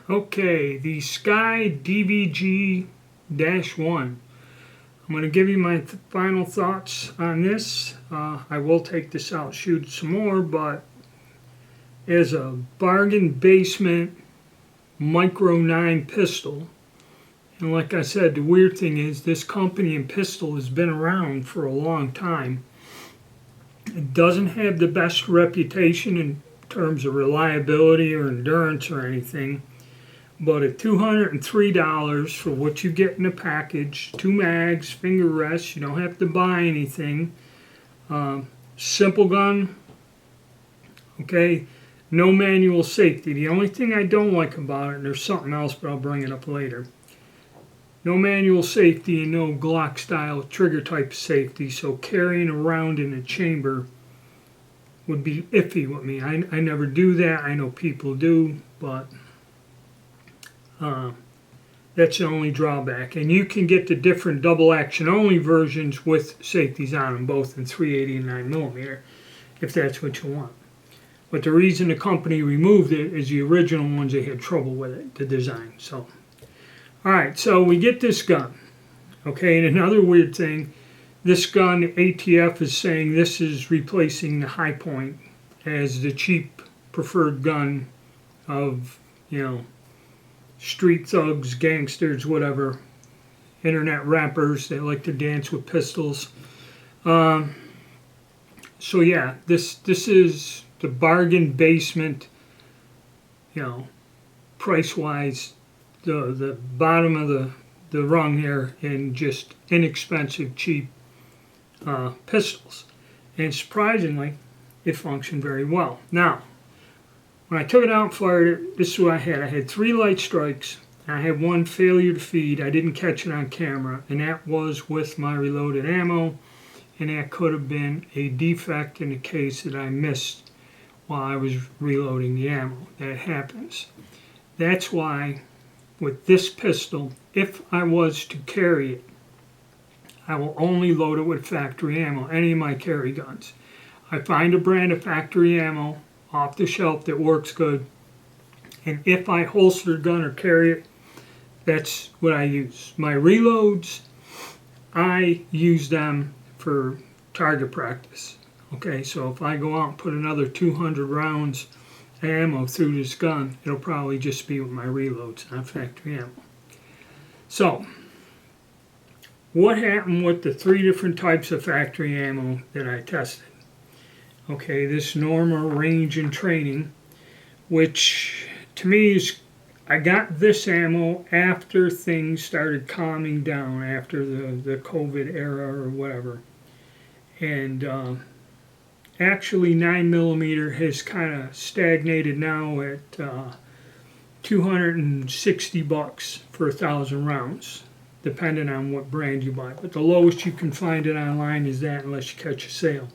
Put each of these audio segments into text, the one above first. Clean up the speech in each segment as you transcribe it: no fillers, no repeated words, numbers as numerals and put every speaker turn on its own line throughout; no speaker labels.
Okay, the Skky DVG-1. I'm going to give you my final thoughts on this. I will take this out, shoot some more, but as a bargain basement micro 9 pistol, and like I said, the weird thing is this company and pistol has been around for a long time. It doesn't have the best reputation in terms of reliability or endurance or anything. But at $203 for what you get in a package, 2 mags, finger rests, you don't have to buy anything. Simple gun, okay, no manual safety. The only thing I don't like about it, and there's something else, but I'll bring it up later. No manual safety and no Glock style trigger type safety, so carrying around in a chamber would be iffy with me. I never do that. I know people do, but that's the only drawback. And you can get the different double action only versions with safeties on them, both in 380 and 9mm, if that's what you want. But the reason the company removed it is the original ones, they had trouble with it, the design. So, alright, so we get this gun. Okay, and another weird thing, this gun, ATF is saying this is replacing the High Point as the cheap preferred gun of, street thugs, gangsters, whatever, internet rappers that like to dance with pistols. So yeah, this is the bargain basement, price-wise, the bottom of the rung here in just inexpensive, cheap pistols. And surprisingly, it functioned very well. Now, when I took it out and fired it, this is what I had. I had 3 light strikes. I had 1 failure to feed. I didn't catch it on camera, and that was with my reloaded ammo, and that could have been a defect in the case that I missed while I was reloading the ammo. That happens. That's why with this pistol, if I was to carry it, I will only load it with factory ammo, any of my carry guns. I find a brand of factory ammo off the shelf that works good, and if I holster a gun or carry it, that's what I use. My reloads, I use them for target practice. Okay, so if I go out and put another 200 rounds of ammo through this gun, it'll probably just be with my reloads, not factory ammo. So, what happened with the 3 different types of factory ammo that I tested? Okay, this Norma range and training, which to me is, I got this ammo after things started calming down, after the COVID era or whatever. And actually 9mm has kind of stagnated now at $260 for 1,000 rounds, depending on what brand you buy. But the lowest you can find it online is that, unless you catch a sale.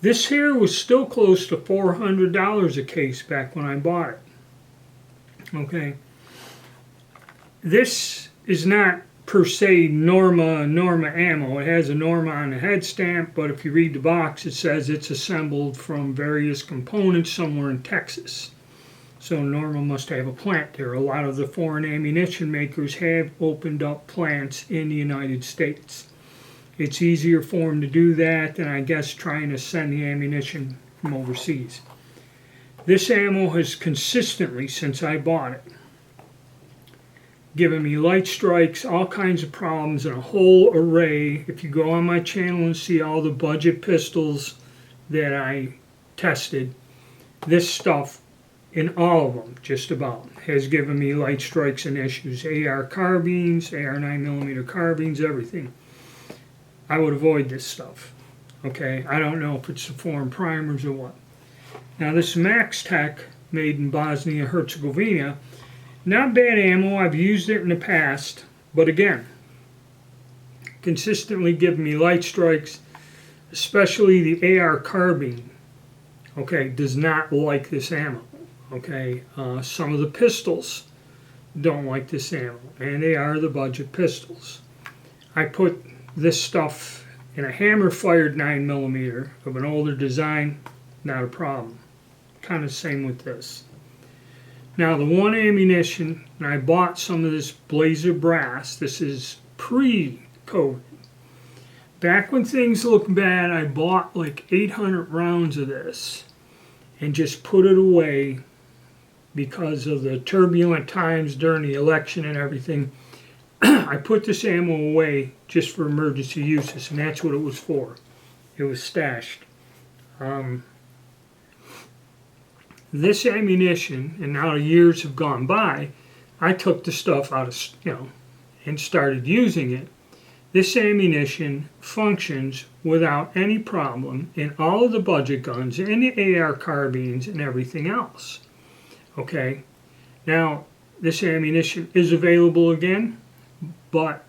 This here was still close to $400 a case back when I bought it. Okay. This is not per se Norma ammo. It has a Norma on the head stamp, but if you read the box, it says it's assembled from various components somewhere in Texas. So Norma must have a plant there. A lot of the foreign ammunition makers have opened up plants in the United States. It's easier for them to do that than, I guess, trying to send the ammunition from overseas. This ammo has consistently, since I bought it, given me light strikes, all kinds of problems, and a whole array. If you go on my channel and see all the budget pistols that I tested, this stuff in all of them, just about, has given me light strikes and issues. AR carbines, AR 9mm carbines, everything. I would avoid this stuff. Okay, I don't know if it's the foreign primers or what. Now this Max Tech, made in Bosnia Herzegovina, not bad ammo. I've used it in the past, but again, consistently giving me light strikes, especially the AR carbine. Okay, does not like this ammo. Okay, some of the pistols don't like this ammo, and they are the budget pistols. I put this stuff in a hammer-fired 9mm of an older design, not a problem. Kind of same with this. Now the one ammunition, and I bought some of this Blazer brass, this is pre-COVID. Back when things looked bad, I bought like 800 rounds of this and just put it away because of the turbulent times during the election and everything. I put this ammo away just for emergency uses, and that's what it was for. It was stashed. This ammunition, and now years have gone by, I took the stuff out of, and started using it. This ammunition functions without any problem in all of the budget guns and the AR carbines and everything else. Okay, now this ammunition is available again, but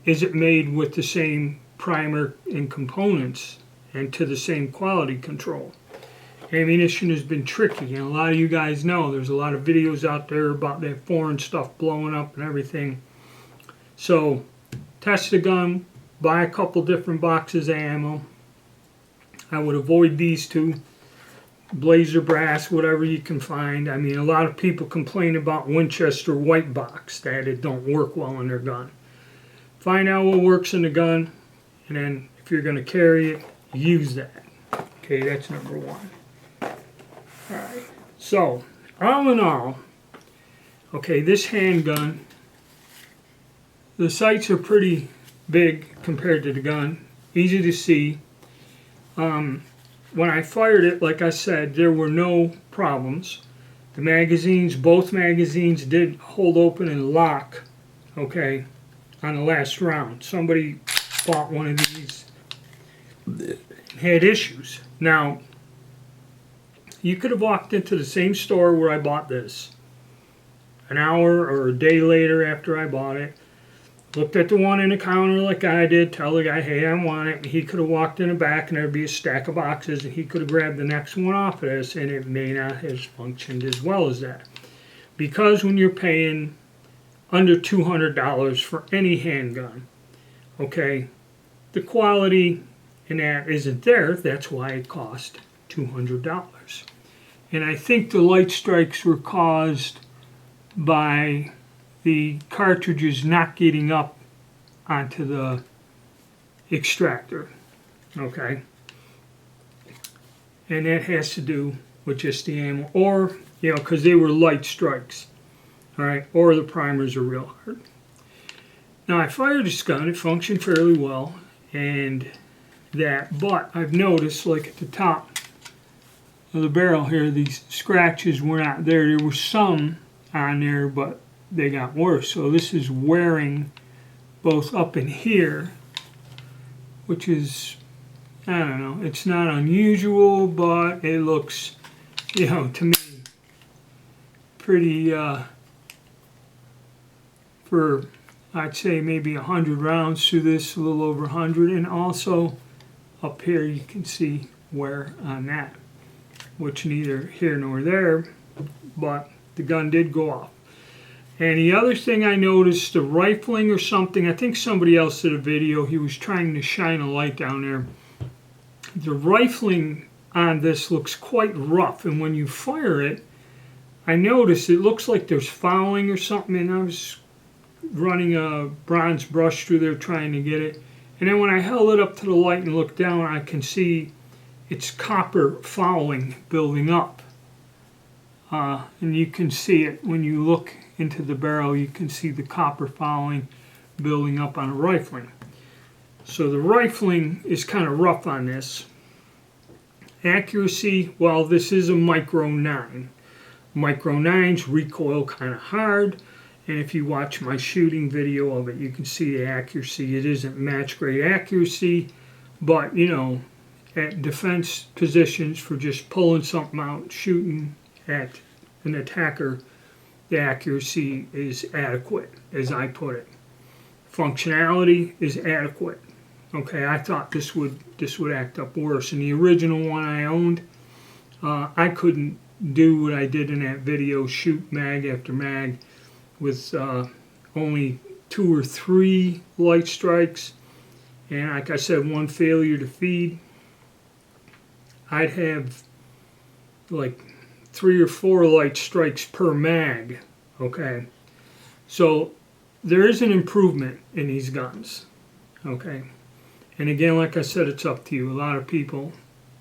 is it made with the same primer and components and to the same quality control? Ammunition has been tricky, and a lot of you guys know there's a lot of videos out there about that foreign stuff blowing up and everything. So test the gun, buy a couple different boxes of ammo. I would avoid these two, Blazer brass, whatever you can find. I mean, a lot of people complain about Winchester white box, that it don't work well in their gun. Find out what works in the gun, and then if you're going to carry it, use that. Okay, that's number one. Alright, so all in all, okay, this handgun, the sights are pretty big compared to the gun, easy to see. When I fired it, like I said, there were no problems. The magazines, both magazines did hold open and lock, okay, on the last round. Somebody bought one of these and had issues. Now, you could have walked into the same store where I bought this an hour or a day later after I bought it, looked at the one in the counter like I did, tell the guy, hey, I want it. He could have walked in the back and there'd be a stack of boxes and he could have grabbed the next one off of this, and it may not have functioned as well as that. Because when you're paying under $200 for any handgun, okay, the quality in that isn't there. That's why it cost $200. And I think the light strikes were caused by the cartridges not getting up onto the extractor, okay? And that has to do with just the ammo, or, because they were light strikes, all right? Or the primers are real hard. Now, I fired this gun, it functioned fairly well, and that, but I've noticed, like at the top of the barrel here, these scratches were not there. There were some on there, but they got worse. So this is wearing both up in here, which is, I don't know, it's not unusual, but it looks, to me, pretty, for, I'd say maybe 100 rounds through this, a little over 100, and also up here you can see wear on that, which neither here nor there, but the gun did go off. And the other thing I noticed, the rifling or something, I think somebody else did a video, he was trying to shine a light down there. The rifling on this looks quite rough, and when you fire it, I noticed it looks like there's fouling or something, and I was running a bronze brush through there trying to get it. And then when I held it up to the light and looked down, I can see it's copper fouling building up. And you can see it when you look into the barrel, you can see the copper fouling building up on a rifling. So the rifling is kind of rough on this. Accuracy, well, this is a Micro 9. Micro 9s recoil kind of hard, and if you watch my shooting video of it, you can see the accuracy. It isn't match grade accuracy, but at defense positions for just pulling something out, shooting at an attacker, the accuracy is adequate, as I put it. Functionality is adequate. Okay, I thought this would act up worse. In the original one I owned, I couldn't do what I did in that video, shoot mag after mag with only 2 or 3 light strikes, and like I said, 1 failure to feed. I'd have like 3 or 4 light strikes per mag. Okay, so there is an improvement in these guns. Okay, and again, like I said, it's up to you. A lot of people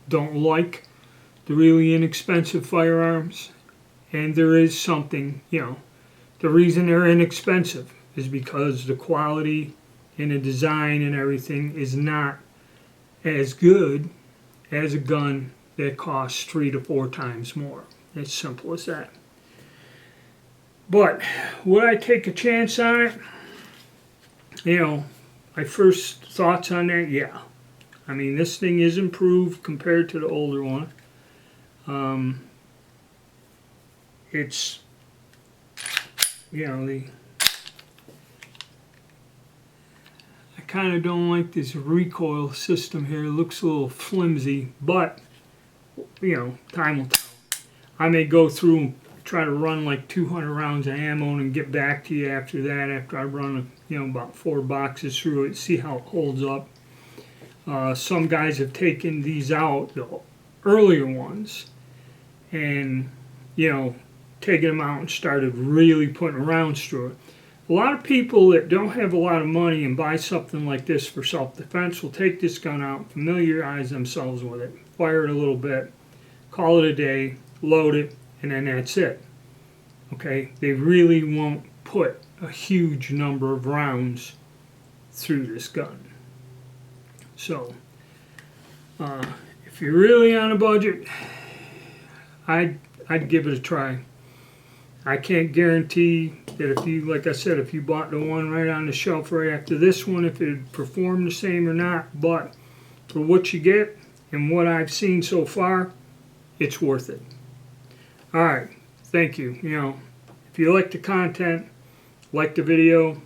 don't like the really inexpensive firearms, and there is something, the reason they're inexpensive is because the quality and the design and everything is not as good as a gun that costs 3 to 4 times more. It's simple as that. But would I take a chance on it? My first thoughts on that, yeah. I mean, this thing is improved compared to the older one. It's, I kind of don't like this recoil system here. It looks a little flimsy, but, time will tell. I may go through and try to run like 200 rounds of ammo and get back to you after that, after I run, about 4 boxes through it, see how it holds up. Some guys have taken these out, the earlier ones, and, taking them out and started really putting rounds through it. A lot of people that don't have a lot of money and buy something like this for self-defense will take this gun out, familiarize themselves with it, fire it a little bit, call it a day, load it, and then that's it. Okay, they really won't put a huge number of rounds through this gun. So, if you're really on a budget, I'd give it a try. I can't guarantee that if you, like I said, if you bought the one right on the shelf right after this one, if it'd perform the same or not, but for what you get and what I've seen so far, it's worth it. Alright, thank you. If you like the content, like the video,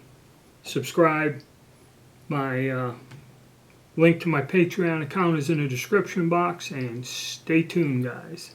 subscribe. My link to my Patreon account is in the description box, and stay tuned, guys.